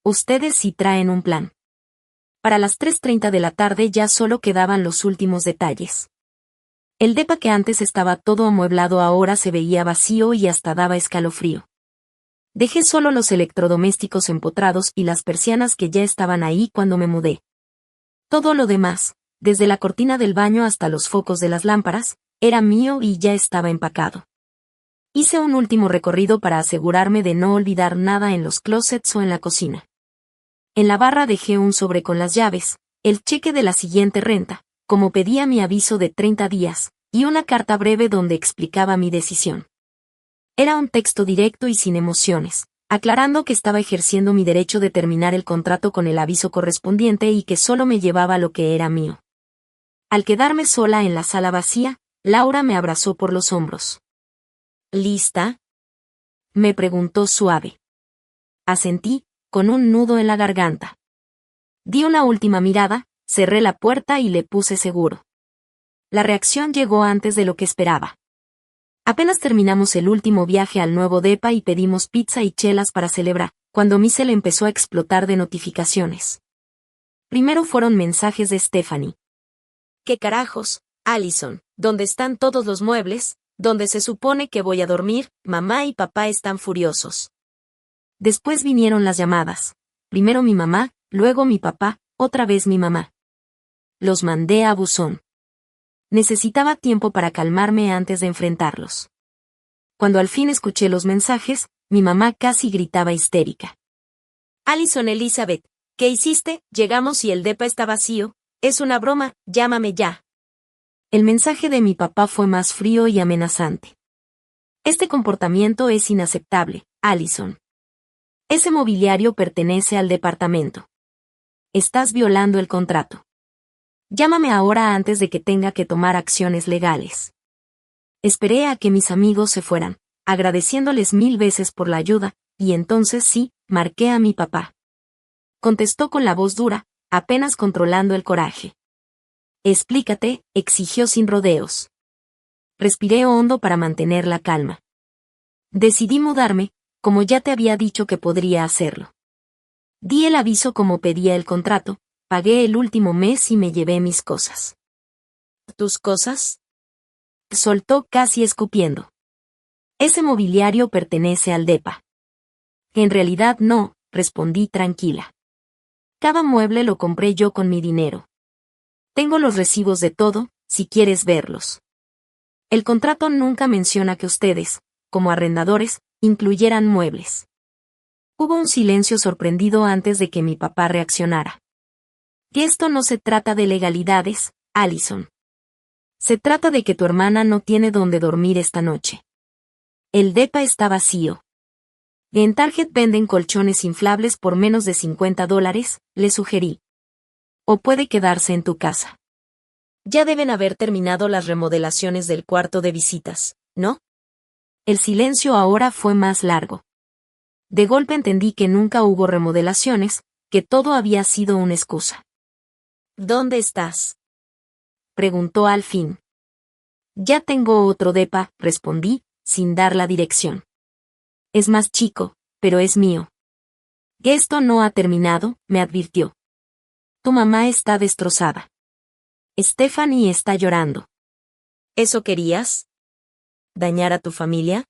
Ustedes sí traen un plan. Para las 3:30 de la tarde ya solo quedaban los últimos detalles. El depa que antes estaba todo amueblado ahora se veía vacío y hasta daba escalofrío. Dejé solo los electrodomésticos empotrados y las persianas que ya estaban ahí cuando me mudé. Todo lo demás, desde la cortina del baño hasta los focos de las lámparas, era mío y ya estaba empacado. Hice un último recorrido para asegurarme de no olvidar nada en los closets o en la cocina. En la barra dejé un sobre con las llaves, el cheque de la siguiente renta, como pedía mi aviso de 30 días, y una carta breve donde explicaba mi decisión. Era un texto directo y sin emociones, aclarando que estaba ejerciendo mi derecho de terminar el contrato con el aviso correspondiente y que solo me llevaba lo que era mío. Al quedarme sola en la sala vacía, Laura me abrazó por los hombros. ¿Lista?, me preguntó suave. Asentí, con un nudo en la garganta. Di una última mirada, cerré la puerta y le puse seguro. La reacción llegó antes de lo que esperaba. Apenas terminamos el último viaje al nuevo depa y pedimos pizza y chelas para celebrar, cuando Missel empezó a explotar de notificaciones. Primero fueron mensajes de Stephanie. ¿Qué carajos, Allison? ¿Dónde están todos los muebles? ¿Dónde se supone que voy a dormir? Mamá y papá están furiosos. Después vinieron las llamadas. Primero mi mamá, luego mi papá, otra vez mi mamá. Los mandé a buzón. Necesitaba tiempo para calmarme antes de enfrentarlos. Cuando al fin escuché los mensajes, mi mamá casi gritaba histérica. Allison Elizabeth, ¿qué hiciste? Llegamos y el depa está vacío. Es una broma, llámame ya. El mensaje de mi papá fue más frío y amenazante. Este comportamiento es inaceptable, Allison. Ese mobiliario pertenece al departamento. Estás violando el contrato. Llámame ahora antes de que tenga que tomar acciones legales. Esperé a que mis amigos se fueran, agradeciéndoles 1000 veces por la ayuda, y entonces sí, marqué a mi papá. Contestó con la voz dura, apenas controlando el coraje. Explícate, exigió sin rodeos. Respiré hondo para mantener la calma. Decidí mudarme, como ya te había dicho que podría hacerlo. Di el aviso como pedía el contrato, pagué el último mes y me llevé mis cosas. ¿Tus cosas?, soltó casi escupiendo. Ese mobiliario pertenece al depa. En realidad no, respondí tranquila. Cada mueble lo compré yo con mi dinero. Tengo los recibos de todo, si quieres verlos. El contrato nunca menciona que ustedes, como arrendadores, incluyeran muebles. Hubo un silencio sorprendido antes de que mi papá reaccionara. Que esto no se trata de legalidades, Allison. Se trata de que tu hermana no tiene dónde dormir esta noche. El depa está vacío. En Target venden colchones inflables por menos de $50, le sugerí. O puede quedarse en tu casa. Ya deben haber terminado las remodelaciones del cuarto de visitas, ¿no? El silencio ahora fue más largo. De golpe entendí que nunca hubo remodelaciones, que todo había sido una excusa. ¿Dónde estás?, preguntó al fin. Ya tengo otro depa, respondí, sin dar la dirección. Es más chico, pero es mío. Esto no ha terminado, me advirtió. Tu mamá está destrozada. Stephanie está llorando. ¿Eso querías? ¿Dañar a tu familia?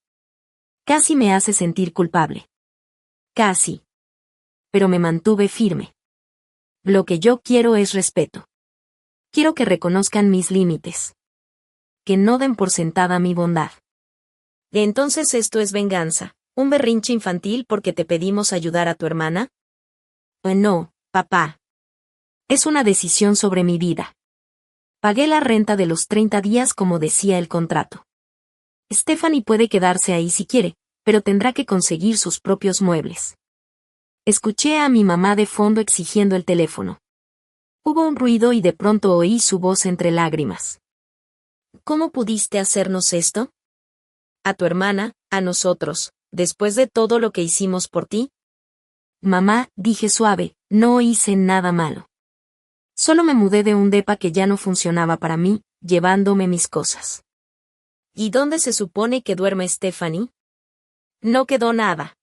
Casi me hace sentir culpable. Casi. Pero me mantuve firme. Lo que yo quiero es respeto. Quiero que reconozcan mis límites. Que no den por sentada mi bondad. Entonces esto es venganza, un berrinche infantil porque te pedimos ayudar a tu hermana. No, papá. Es una decisión sobre mi vida. Pagué la renta de los 30 días como decía el contrato. Stephanie puede quedarse ahí si quiere, pero tendrá que conseguir sus propios muebles. Escuché a mi mamá de fondo exigiendo el teléfono. Hubo un ruido y de pronto oí su voz entre lágrimas. ¿Cómo pudiste hacernos esto? ¿A tu hermana, a nosotros, después de todo lo que hicimos por ti? Mamá, dije suave, no hice nada malo. Solo me mudé de un depa que ya no funcionaba para mí, llevándome mis cosas. ¿Y dónde se supone que duerme Stephanie? No quedó nada.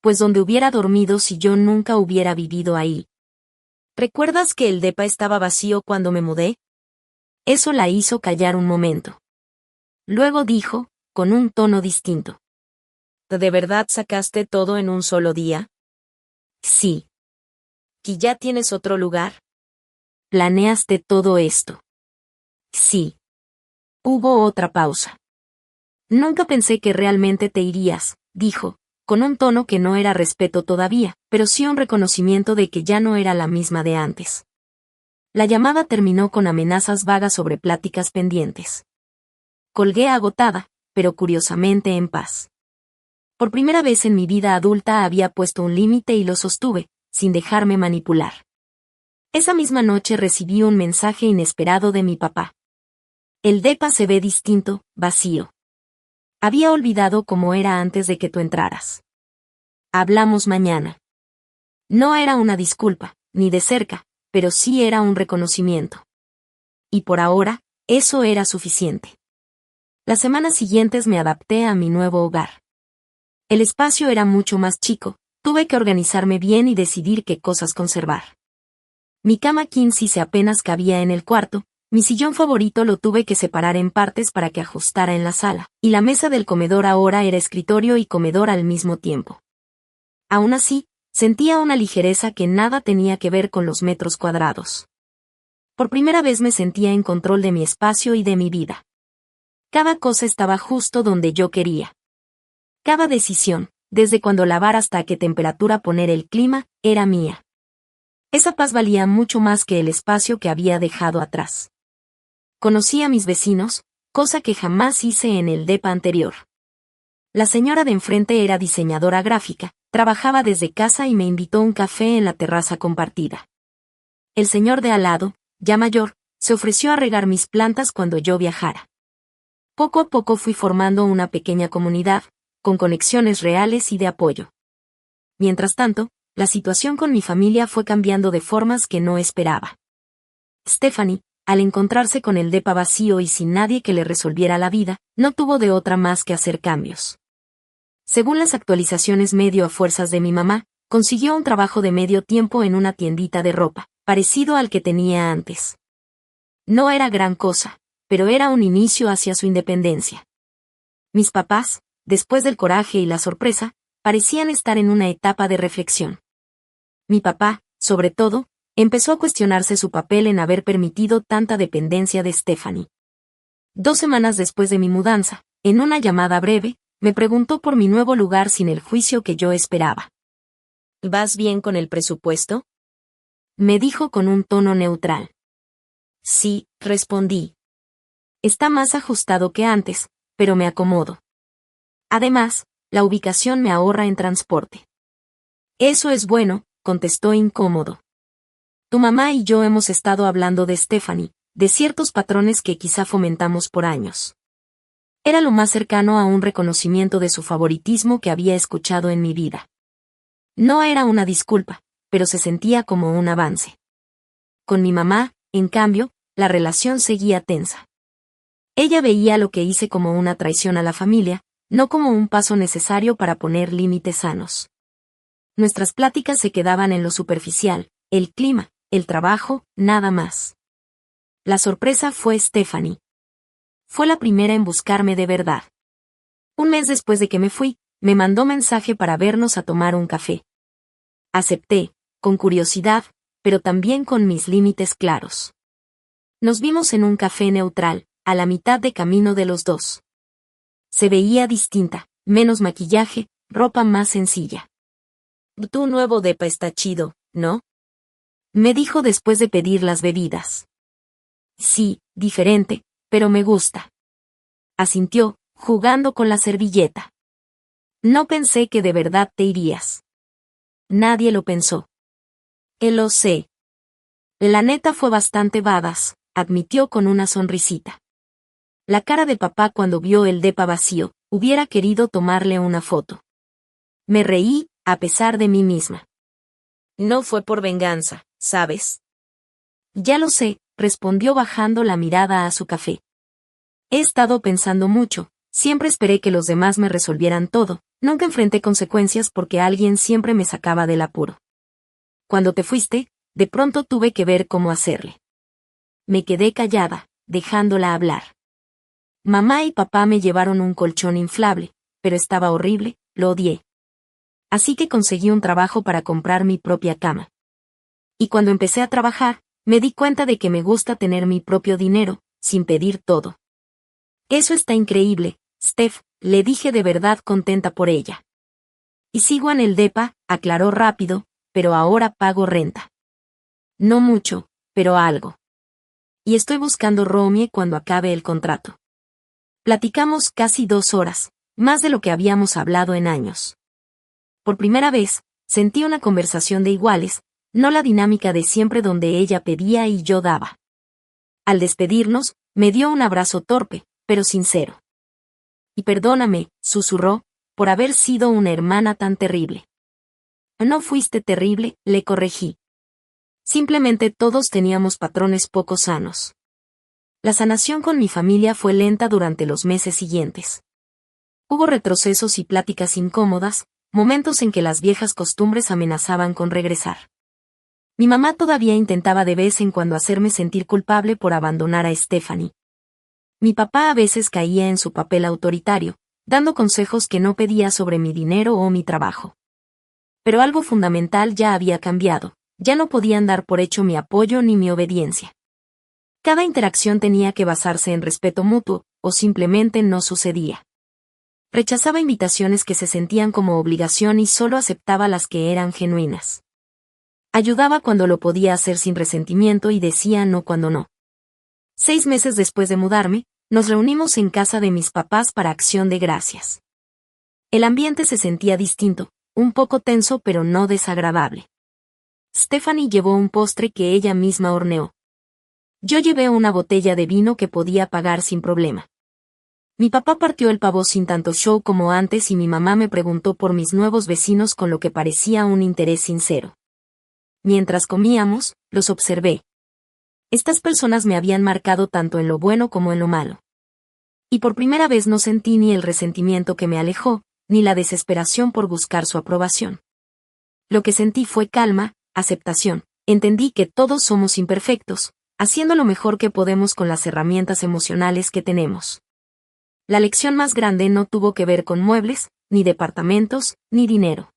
Pues donde hubiera dormido si yo nunca hubiera vivido ahí. ¿Recuerdas que el depa estaba vacío cuando me mudé? Eso la hizo callar un momento. Luego dijo, con un tono distinto. ¿De verdad sacaste todo en un solo día? Sí. ¿Y ya tienes otro lugar? ¿Planeaste todo esto? Sí. Hubo otra pausa. Nunca pensé que realmente te irías, dijo, con un tono que no era respeto todavía, pero sí un reconocimiento de que ya no era la misma de antes. La llamada terminó con amenazas vagas sobre pláticas pendientes. Colgué agotada, pero curiosamente en paz. Por primera vez en mi vida adulta había puesto un límite y lo sostuve, sin dejarme manipular. Esa misma noche recibí un mensaje inesperado de mi papá. El depa se ve distinto, vacío. Había olvidado cómo era antes de que tú entraras. Hablamos mañana. No era una disculpa, ni de cerca, pero sí era un reconocimiento. Y por ahora, eso era suficiente. Las semanas siguientes me adapté a mi nuevo hogar. El espacio era mucho más chico, tuve que organizarme bien y decidir qué cosas conservar. Mi cama king size apenas cabía en el cuarto, mi sillón favorito lo tuve que separar en partes para que ajustara en la sala, y la mesa del comedor ahora era escritorio y comedor al mismo tiempo. Aún así, sentía una ligereza que nada tenía que ver con los metros cuadrados. Por primera vez me sentía en control de mi espacio y de mi vida. Cada cosa estaba justo donde yo quería. Cada decisión, desde cuando lavar hasta a qué temperatura poner el clima, era mía. Esa paz valía mucho más que el espacio que había dejado atrás. Conocí a mis vecinos, cosa que jamás hice en el depa anterior. La señora de enfrente era diseñadora gráfica, trabajaba desde casa y me invitó a un café en la terraza compartida. El señor de al lado, ya mayor, se ofreció a regar mis plantas cuando yo viajara. Poco a poco fui formando una pequeña comunidad, con conexiones reales y de apoyo. Mientras tanto, la situación con mi familia fue cambiando de formas que no esperaba. Stephanie, al encontrarse con el depa vacío y sin nadie que le resolviera la vida, no tuvo de otra más que hacer cambios. Según las actualizaciones medio a fuerzas de mi mamá, consiguió un trabajo de medio tiempo en una tiendita de ropa, parecido al que tenía antes. No era gran cosa, pero era un inicio hacia su independencia. Mis papás, después del coraje y la sorpresa, parecían estar en una etapa de reflexión. Mi papá, sobre todo, empezó a cuestionarse su papel en haber permitido tanta dependencia de Stephanie. 2 semanas después de mi mudanza, en una llamada breve, me preguntó por mi nuevo lugar sin el juicio que yo esperaba. ¿Vas bien con el presupuesto?, me dijo con un tono neutral. Sí, respondí. Está más ajustado que antes, pero me acomodo. Además, la ubicación me ahorra en transporte. Eso es bueno, contestó incómodo. Tu mamá y yo hemos estado hablando de Stephanie, de ciertos patrones que quizá fomentamos por años. Era lo más cercano a un reconocimiento de su favoritismo que había escuchado en mi vida. No era una disculpa, pero se sentía como un avance. Con mi mamá, en cambio, la relación seguía tensa. Ella veía lo que hice como una traición a la familia, no como un paso necesario para poner límites sanos. Nuestras pláticas se quedaban en lo superficial, el clima, el trabajo, nada más. La sorpresa fue Stephanie. Fue la primera en buscarme de verdad. Un mes después de que me fui, me mandó mensaje para vernos a tomar un café. Acepté, con curiosidad, pero también con mis límites claros. Nos vimos en un café neutral, a la mitad de camino de los dos. Se veía distinta, menos maquillaje, ropa más sencilla. Tu nuevo depa está chido, ¿no?, me dijo después de pedir las bebidas. Sí, diferente, pero me gusta. Asintió, jugando con la servilleta. No pensé que de verdad te irías. Nadie lo pensó. Lo sé. La neta fue bastante badass, admitió con una sonrisita. La cara de papá cuando vio el depa vacío, hubiera querido tomarle una foto. Me reí, a pesar de mí misma. No fue por venganza, ¿sabes? Ya lo sé, respondió bajando la mirada a su café. He estado pensando mucho, siempre esperé que los demás me resolvieran todo, nunca enfrenté consecuencias porque alguien siempre me sacaba del apuro. Cuando te fuiste, de pronto tuve que ver cómo hacerle. Me quedé callada, dejándola hablar. Mamá y papá me llevaron un colchón inflable, pero estaba horrible, lo odié. Así que conseguí un trabajo para comprar mi propia cama. Y cuando empecé a trabajar, me di cuenta de que me gusta tener mi propio dinero, sin pedir todo. Eso está increíble, Steph, le dije de verdad contenta por ella. Y sigo en el depa, aclaró rápido, pero ahora pago renta. No mucho, pero algo. Y estoy buscando roomie cuando acabe el contrato. Platicamos casi 2 horas, más de lo que habíamos hablado en años. Por primera vez, sentí una conversación de iguales, no la dinámica de siempre donde ella pedía y yo daba. Al despedirnos, me dio un abrazo torpe, pero sincero. Y perdóname, susurró, por haber sido una hermana tan terrible. No fuiste terrible, le corregí. Simplemente todos teníamos patrones poco sanos. La sanación con mi familia fue lenta durante los meses siguientes. Hubo retrocesos y pláticas incómodas, momentos en que las viejas costumbres amenazaban con regresar. Mi mamá todavía intentaba de vez en cuando hacerme sentir culpable por abandonar a Stephanie. Mi papá a veces caía en su papel autoritario, dando consejos que no pedía sobre mi dinero o mi trabajo. Pero algo fundamental ya había cambiado, ya no podían dar por hecho mi apoyo ni mi obediencia. Cada interacción tenía que basarse en respeto mutuo, o simplemente no sucedía. Rechazaba invitaciones que se sentían como obligación y solo aceptaba las que eran genuinas. Ayudaba cuando lo podía hacer sin resentimiento y decía no cuando no. 6 meses después de mudarme, nos reunimos en casa de mis papás para Acción de Gracias. El ambiente se sentía distinto, un poco tenso pero no desagradable. Stephanie llevó un postre que ella misma horneó. Yo llevé una botella de vino que podía pagar sin problema. Mi papá partió el pavo sin tanto show como antes y mi mamá me preguntó por mis nuevos vecinos con lo que parecía un interés sincero. Mientras comíamos, los observé. Estas personas me habían marcado tanto en lo bueno como en lo malo. Y por primera vez no sentí ni el resentimiento que me alejó, ni la desesperación por buscar su aprobación. Lo que sentí fue calma, aceptación. Entendí que todos somos imperfectos, haciendo lo mejor que podemos con las herramientas emocionales que tenemos. La lección más grande no tuvo que ver con muebles, ni departamentos, ni dinero.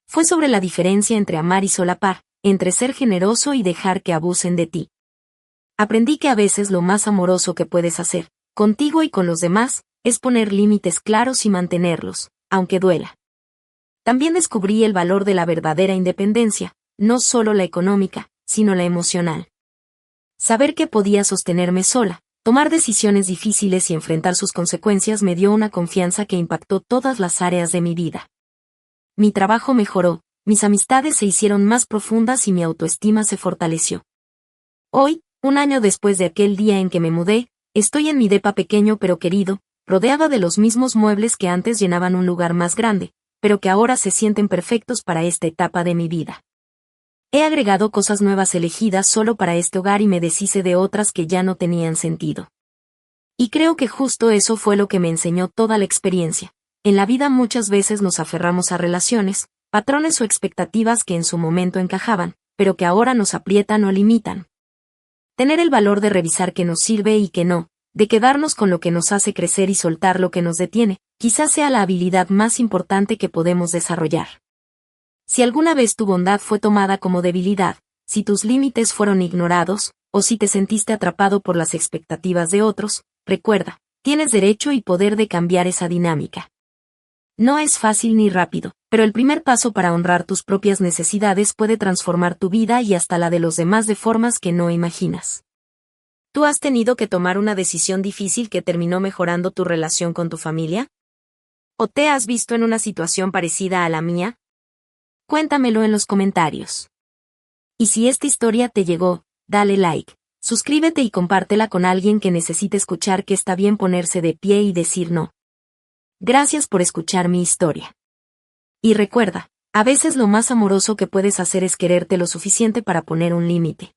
Fue sobre la diferencia entre amar y solapar, entre ser generoso y dejar que abusen de ti. Aprendí que a veces lo más amoroso que puedes hacer, contigo y con los demás, es poner límites claros y mantenerlos, aunque duela. También descubrí el valor de la verdadera independencia, no solo la económica, sino la emocional. Saber que podía sostenerme sola, tomar decisiones difíciles y enfrentar sus consecuencias me dio una confianza que impactó todas las áreas de mi vida. Mi trabajo mejoró, mis amistades se hicieron más profundas y mi autoestima se fortaleció. Hoy, 1 año después de aquel día en que me mudé, estoy en mi depa pequeño pero querido, rodeada de los mismos muebles que antes llenaban un lugar más grande, pero que ahora se sienten perfectos para esta etapa de mi vida. He agregado cosas nuevas elegidas solo para este hogar y me deshice de otras que ya no tenían sentido. Y creo que justo eso fue lo que me enseñó toda la experiencia. En la vida muchas veces nos aferramos a relaciones, patrones o expectativas que en su momento encajaban, pero que ahora nos aprietan o limitan. Tener el valor de revisar qué nos sirve y qué no, de quedarnos con lo que nos hace crecer y soltar lo que nos detiene, quizás sea la habilidad más importante que podemos desarrollar. Si alguna vez tu bondad fue tomada como debilidad, si tus límites fueron ignorados, o si te sentiste atrapado por las expectativas de otros, recuerda, tienes derecho y poder de cambiar esa dinámica. No es fácil ni rápido, pero el primer paso para honrar tus propias necesidades puede transformar tu vida y hasta la de los demás de formas que no imaginas. ¿Tú has tenido que tomar una decisión difícil que terminó mejorando tu relación con tu familia? ¿O te has visto en una situación parecida a la mía? Cuéntamelo en los comentarios. Y si esta historia te llegó, dale like, suscríbete y compártela con alguien que necesite escuchar que está bien ponerse de pie y decir no. Gracias por escuchar mi historia. Y recuerda, a veces lo más amoroso que puedes hacer es quererte lo suficiente para poner un límite.